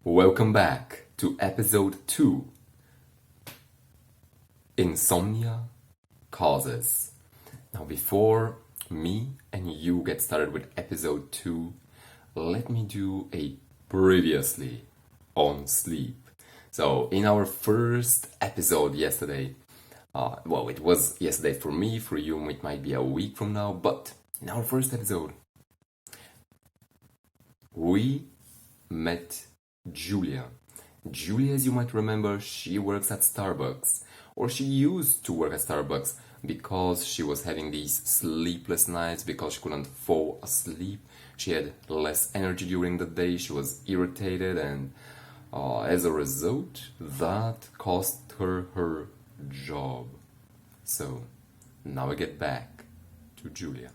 Welcome back to episode 2, Insomnia Causes. Now, before me and you get started with episode 2, let me do a previously on sleep. So, in our first episode yesterday, it was yesterday for me, for you it might be a week from now, but in our first episode, we met Julia. Julia, as you might remember, she works at Starbucks, or she used to work at Starbucks because she was having these sleepless nights, because she couldn't fall asleep. She had less energy during the day, she was irritated, and as a result, that cost her her job. So, now I get back to Julia.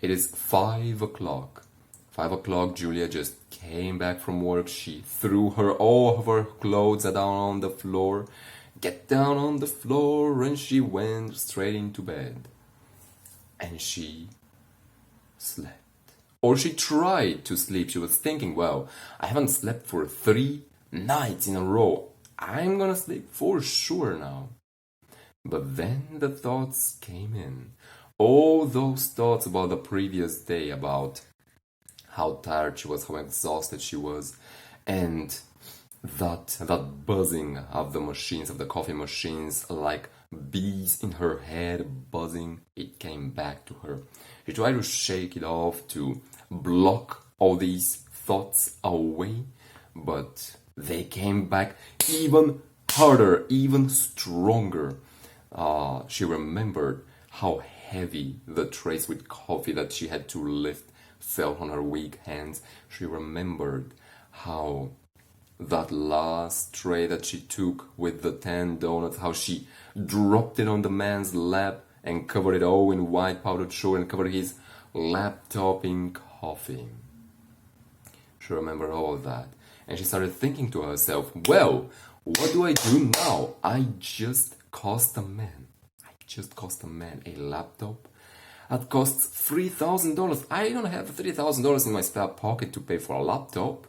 It is 5 o'clock. 5 o'clock, Julia just came back from work. She threw all of her clothes down on the floor. Get down on the floor, and she went straight into bed. And she slept. Or she tried to sleep. She was thinking, well, I haven't slept for 3 nights in a row. I'm gonna sleep for sure now. But then the thoughts came in. All those thoughts about the previous day, about how tired she was, how exhausted she was, and that buzzing of the machines, of the coffee machines, like bees in her head buzzing, it came back to her. She tried to shake it off, to block all these thoughts away, but they came back even harder, even stronger. She remembered how heavy the trays with coffee that she had to lift fell on her weak hands. She remembered how that last tray that she took with the 10 donuts, how she dropped it on the man's lap and covered it all in white powdered sugar and covered his laptop in coffee. She remembered all of that, and she started thinking to herself, well, what do I do now? I just cost a man a laptop that costs $3,000. I don't have $3,000 in my spare pocket to pay for a laptop.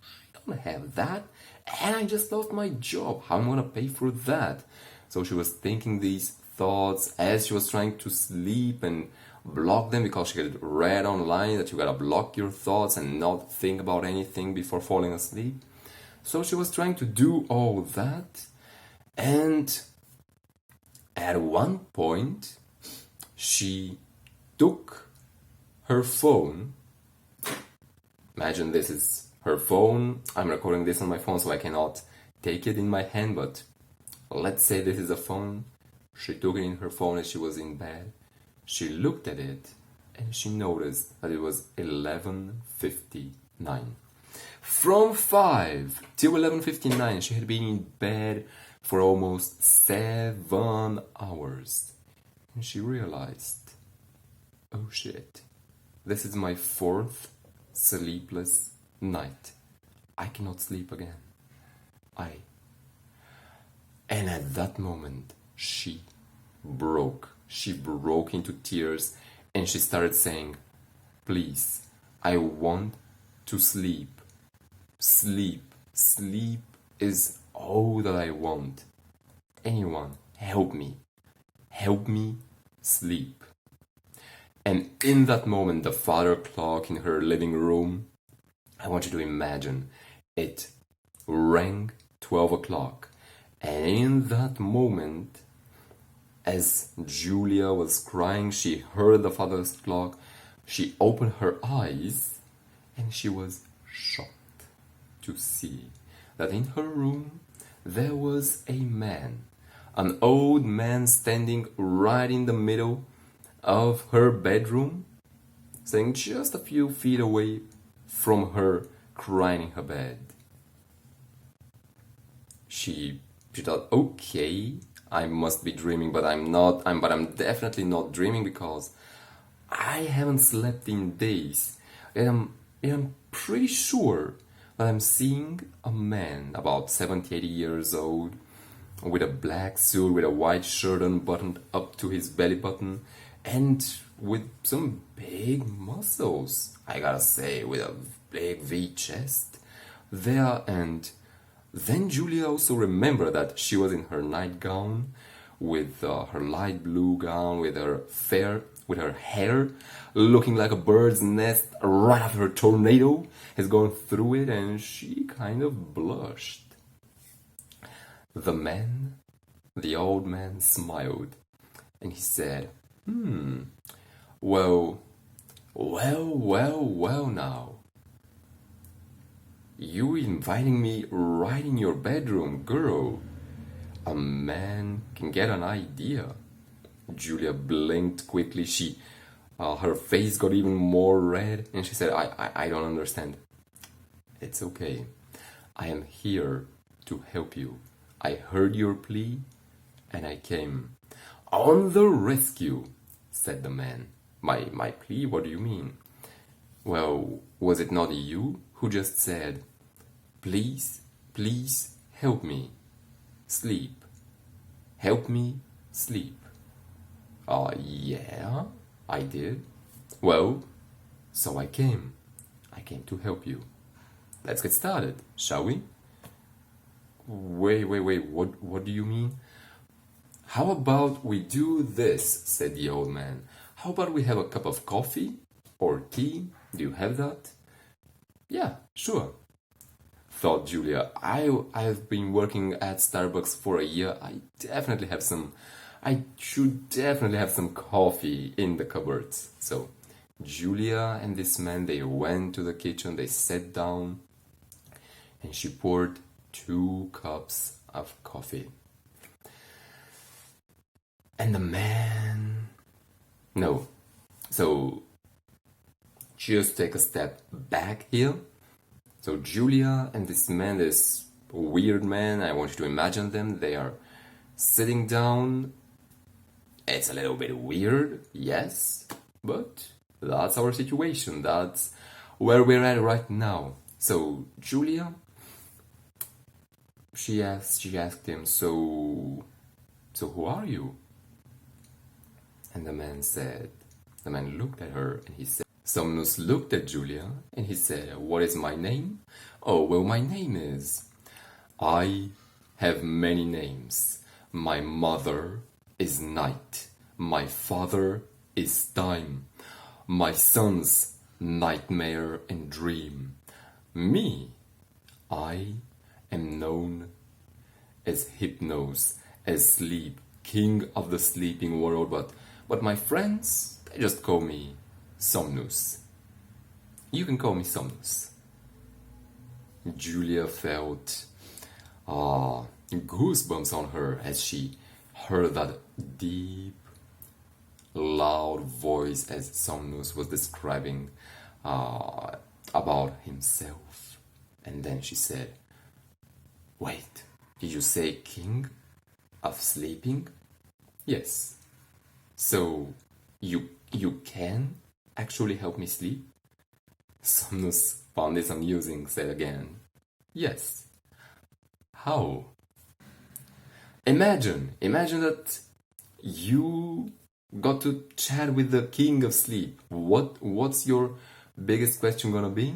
I don't have that. And I just lost my job. How am I going to pay for that? So she was thinking these thoughts as she was trying to sleep and block them, because she had read online that you gotta block your thoughts and not think about anything before falling asleep. So she was trying to do all that. And at one point, she took her phone. Imagine this is her phone. I'm recording this on my phone, so I cannot take it in my hand, but let's say this is a phone. She took it in her phone as she was in bed. She looked at it and she noticed that it was 11:59. From 5 till 11:59, she had been in bed for almost 7 hours. And she realized, oh shit, this is my 4th sleepless night. I cannot sleep again. And at that moment, she broke into tears, and she started saying, please, I want to sleep. Sleep is all that I want. Anyone, help me sleep. And in that moment, the father clock in her living room, I want you to imagine, it rang 12 o'clock. And in that moment, as Julia was crying, she heard the father's clock. She opened her eyes, and she was shocked to see that in her room there was a man, an old man, standing right in the middle of her bedroom, staying just a few feet away from her, crying in her bed. She thought, okay, I must be dreaming, but I'm not. I'm definitely not dreaming, because I haven't slept in days. And I'm pretty sure that I'm seeing a man about 70, 80 years old, with a black suit, with a white shirt unbuttoned up to his belly button, and with some big muscles, I gotta say, with a big V chest, there, and then Julia also remembered that she was in her nightgown, with her light blue gown, with her hair looking like a bird's nest right after a tornado has gone through it, and she kind of blushed. The old man smiled, and he said, well, now. You inviting me right in your bedroom, girl. A man can get an idea. Julia blinked quickly. Her face got even more red, and she said, I don't understand. It's okay. I am here to help you. I heard your plea, and I came. On the rescue, said the man. My plea? What do you mean? Well, was it not you who just said, please, please help me sleep. Help me sleep. Yeah, I did. Well, so I came. I came to help you. Let's get started, shall we? Wait, what do you mean? How about we do this, said the old man. How about we have a cup of coffee or tea? Do you have that? Yeah, sure, thought Julia. I've been working at Starbucks for a year. I should definitely have some coffee in the cupboards. So Julia and this man, they went to the kitchen, they sat down, and she poured 2 cups of coffee. And the man... No. So just take a step back here. So Julia and this man, this weird man, I want you to imagine them. They are sitting down. It's a little bit weird, yes, but that's our situation. That's where we're at right now. So Julia, she asked him, so who are you? And the man looked at her and he said, Somnus looked at Julia and he said, what is my name? Oh, well, my name is... I have many names. My mother is night. My father is time. My son's nightmare and dream. Me, I am known as Hypnos, as sleep, king of the sleeping world, but my friends, they just call me Somnus. You can call me Somnus. Julia felt goosebumps on her as she heard that deep, loud voice as Somnus was describing about himself. And then she said, wait, did you say king of sleeping? Yes. So you can actually help me sleep? Somnus found this amusing, said again, yes. How? Imagine that you got to chat with the king of sleep. What's your biggest question gonna be?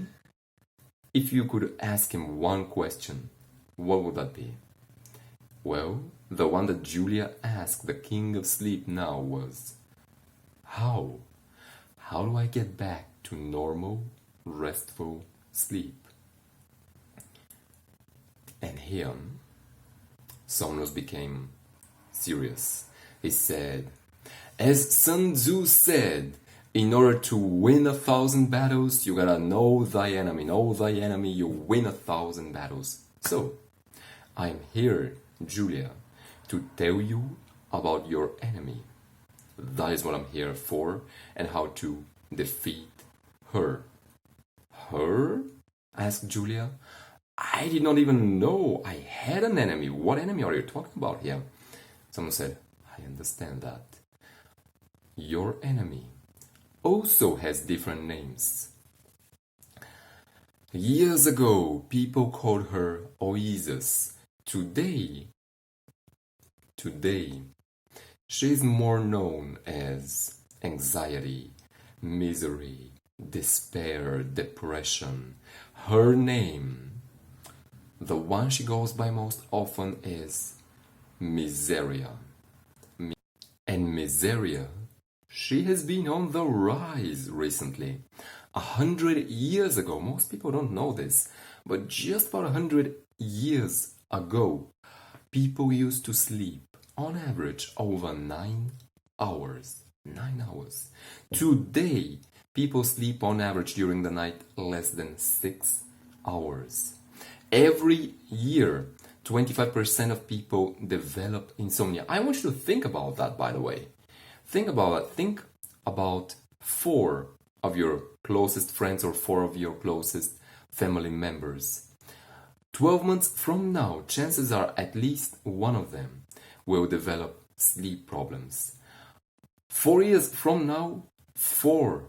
If you could ask him one question, what would that be? Well, the one that Julia asked the king of sleep now was, how? How do I get back to normal, restful sleep? And here, Somnus became serious. He said, as Sun Tzu said, in order to win 1,000 battles, you gotta know thy enemy. Know thy enemy, you win 1,000 battles. So, I'm here, Julia, to tell you about your enemy. That is what I'm here for, and how to defeat her. Her? Asked Julia. I did not even know I had an enemy. What enemy are you talking about here? Someone said, I understand that. Your enemy also has different names. Years ago, people called her Oasis. Today, she is more known as anxiety, misery, despair, depression. Her name The one she goes by most often is Miseria. And Miseria, she has been on the rise recently. 100 years ago, most people don't know this, but just about 100 years ago, people used to sleep on average over 9 hours. 9 hours. Today, people sleep on average during the night less than 6 hours. Every year, 25% of people develop insomnia. I want you to think about that, by the way. Think about that. Think about 4 of your closest friends or 4 of your closest family members. 12 months from now, chances are at least one of them will develop sleep problems. 4 years from now, 4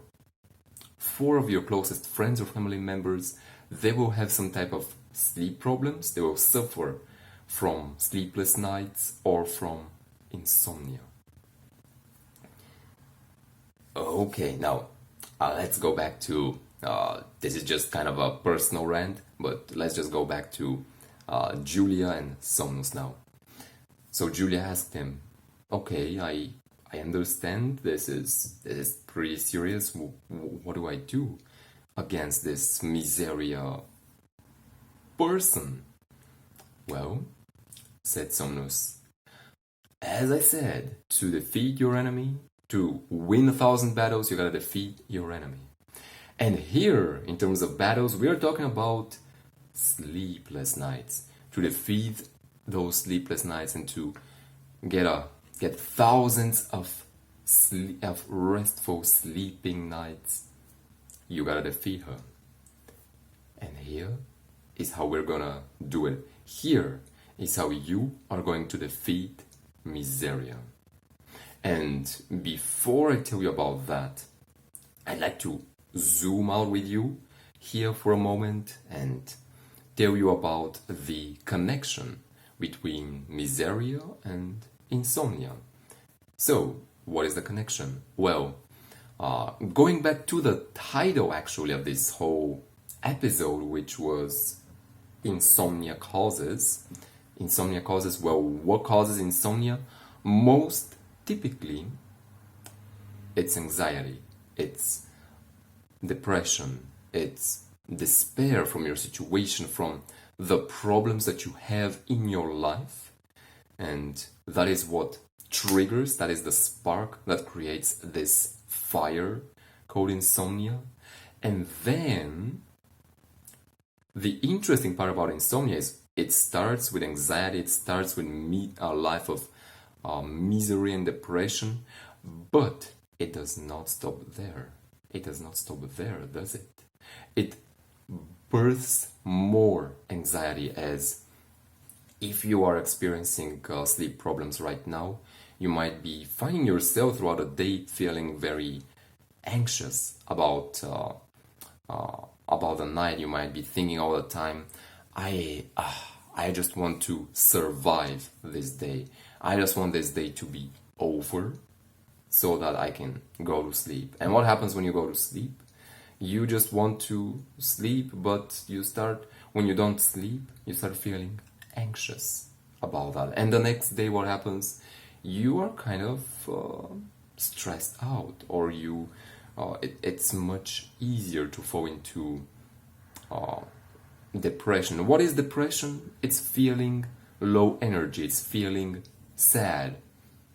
of your closest friends or family members, they will have some type of sleep problems. They will suffer from sleepless nights or from insomnia. Okay, now let's go back to this is just kind of a personal rant, but let's just go back to Julia and Somnus now. So Julia asked him, okay, I understand this is pretty serious. What do I do against this Miseria person? Well, said Somnus, as I said, to defeat your enemy, to win 1,000 battles, you gotta defeat your enemy. And here, in terms of battles, we are talking about sleepless nights. To defeat those sleepless nights and to get thousands of restful sleeping nights, you gotta defeat her. And here is how we're gonna do it. Here is how you are going to defeat Miseria. And before I tell you about that, I'd like to zoom out with you here for a moment and tell you about the connection between Miseria and insomnia. So, what is the connection? Well, going back to the title actually of this whole episode, which was Insomnia Causes. Insomnia causes, well, what causes insomnia? Most typically, it's anxiety, it's depression, it's despair from your situation, from the problems that you have in your life. And that is what triggers, that is the spark that creates this fire called insomnia. And then the interesting part about insomnia is it starts with anxiety, it starts with a life of misery and depression, but it does not stop there. It does not stop there, does it? It births more anxiety, as if you are experiencing sleep problems right now, you might be finding yourself throughout the day feeling very anxious about the night. You might be thinking all the time, I just want to survive this day. I just want this day to be over so that I can go to sleep. And what happens when you go to sleep? You just want to sleep, but when you don't sleep, you start feeling anxious about that. And the next day, what happens? You are kind of stressed out, or it's much easier to fall into depression. What is depression? It's feeling low energy. It's feeling sad.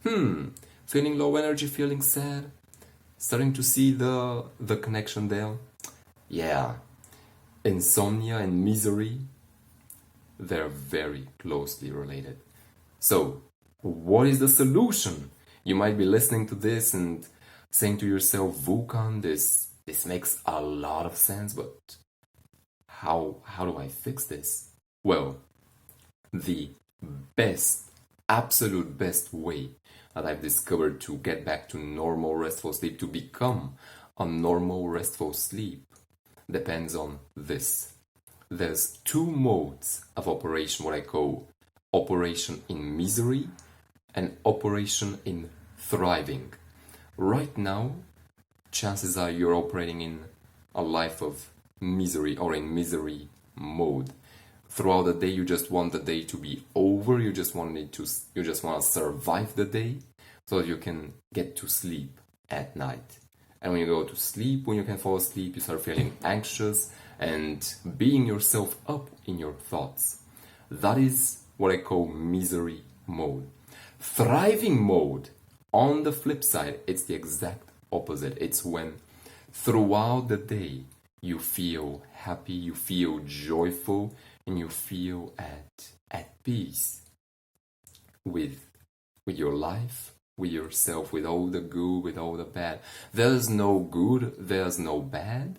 Feeling low energy, feeling sad. Starting to see the connection there? Yeah. Insomnia and misery, they're very closely related. So, what is the solution? You might be listening to this and saying to yourself, Vulcan, this makes a lot of sense, but how do I fix this? Well, the absolute best way that I've discovered to get back to normal restful sleep, to become a normal restful sleep, depends on this. There's 2 modes of operation, what I call operation in misery and operation in thriving. Right now, chances are you're operating in a life of misery or in misery mode. throughout the day you just want the day to be over, you just want to survive the day so that you can get to sleep at night. And when you go to sleep, when you can fall asleep, you start feeling anxious and beating yourself up in your thoughts. That is what I call misery mode. Thriving mode, on the flip side, it's the exact opposite. It's when throughout the day you feel happy, you feel joyful, and you feel at peace with your life, with yourself, with all the good, with all the bad. There's no good, there's no bad.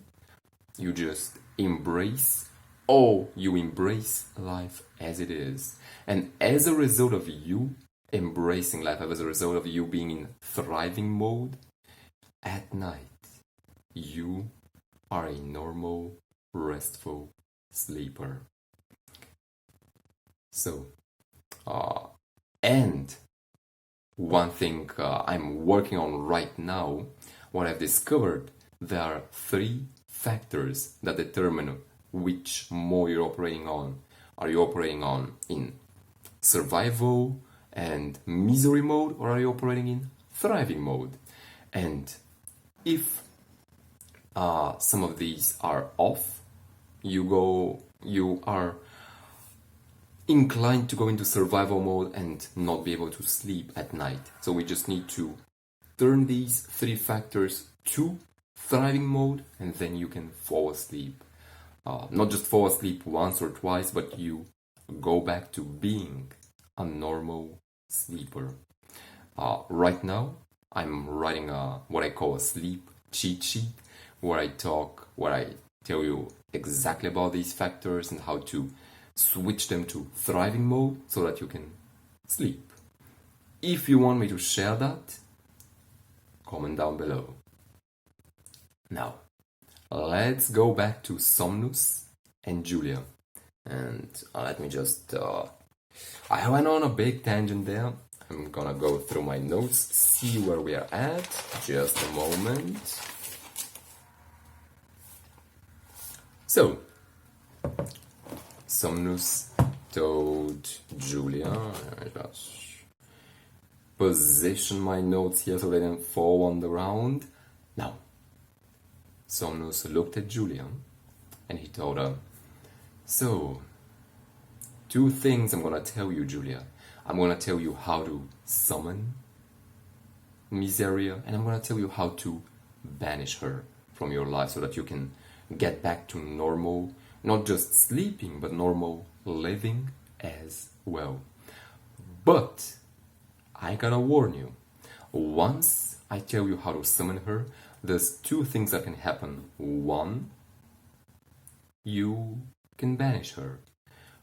You just embrace life as it is. And as a result of you embracing life, as a result of you being in thriving mode, at night, you are a normal, restful sleeper. So, and one thing I'm working on right now, what I've discovered, there are 3 factors that determine which mode you're operating on. Are you operating on in survival and misery mode, or are you operating in thriving mode? And if some of these are off, you are inclined to go into survival mode and not be able to sleep at night. So we just need to turn these 3 factors to thriving mode, and then you can fall asleep. Not just fall asleep once or twice, but you go back to being a normal sleeper. Right now, I'm writing what I call a sleep cheat sheet, where I tell you exactly about these factors and how to switch them to thriving mode so that you can sleep. If you want me to share that, comment down below. Now, let's go back to Somnus and Julia. And let me just... I went on a big tangent there. I'm gonna go through my notes, see where we are at. Just a moment. So, Somnus told Julia, I just position my notes here so they don't fall on the ground. Now, Somnus looked at Julia and he told her, so, 2 things I'm gonna tell you, Julia. I'm gonna tell you how to summon Miseria, and I'm gonna tell you how to banish her from your life so that you can get back to normal, not just sleeping, but normal living as well. But I gotta warn you, once I tell you how to summon her, there's 2 things that can happen. 1, you can banish her.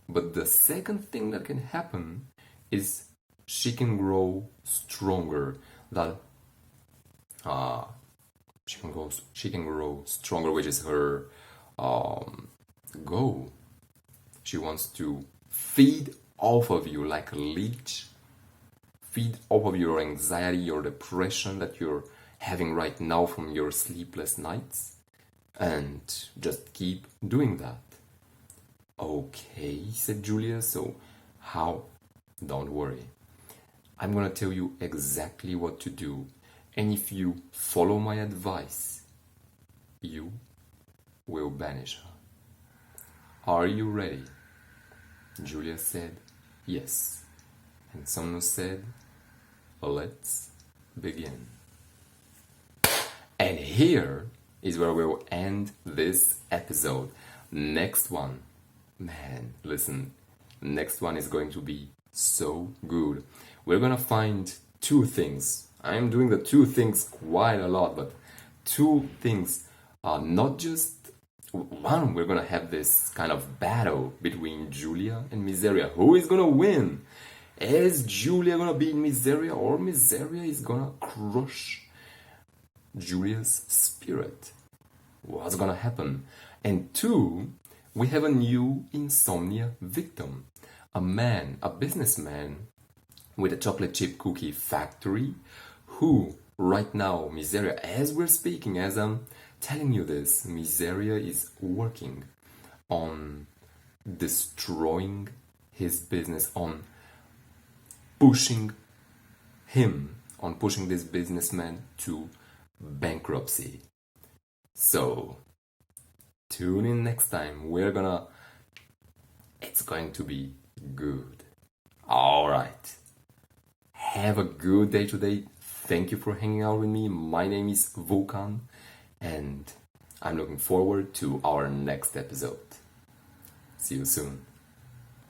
But the second thing that can happen is she can grow stronger. She can grow stronger, which is her goal. She wants to feed off of you like a leech. Feed off of your anxiety, your depression that you're having right now from your sleepless nights. And just keep doing that. Okay, said Julia, so how? Don't worry. I'm gonna tell you exactly what to do. And if you follow my advice, you will banish her. Are you ready? Julia said, yes. And Somnus said, let's begin. And here is where we'll end this episode. Next one, man, listen, next one is going to be so good. We're gonna find 2 things. I'm doing the 2 things quite a lot, but 2 things are not just one. We're gonna have this kind of battle between Julia and Miseria. Who is gonna win? Is Julia gonna beat Miseria, or Miseria is gonna crush Julia's spirit? What's gonna happen? And 2, we have a new insomnia victim. A man, a businessman with a chocolate chip cookie factory who, right now, Miseria, as we're speaking, as I'm telling you this, Miseria is working on destroying his business, on pushing this businessman to bankruptcy. So tune in next time. It's going to be good. Alright. Have a good day today. Thank you for hanging out with me. My name is Vulkan, and I'm looking forward to our next episode. See you soon.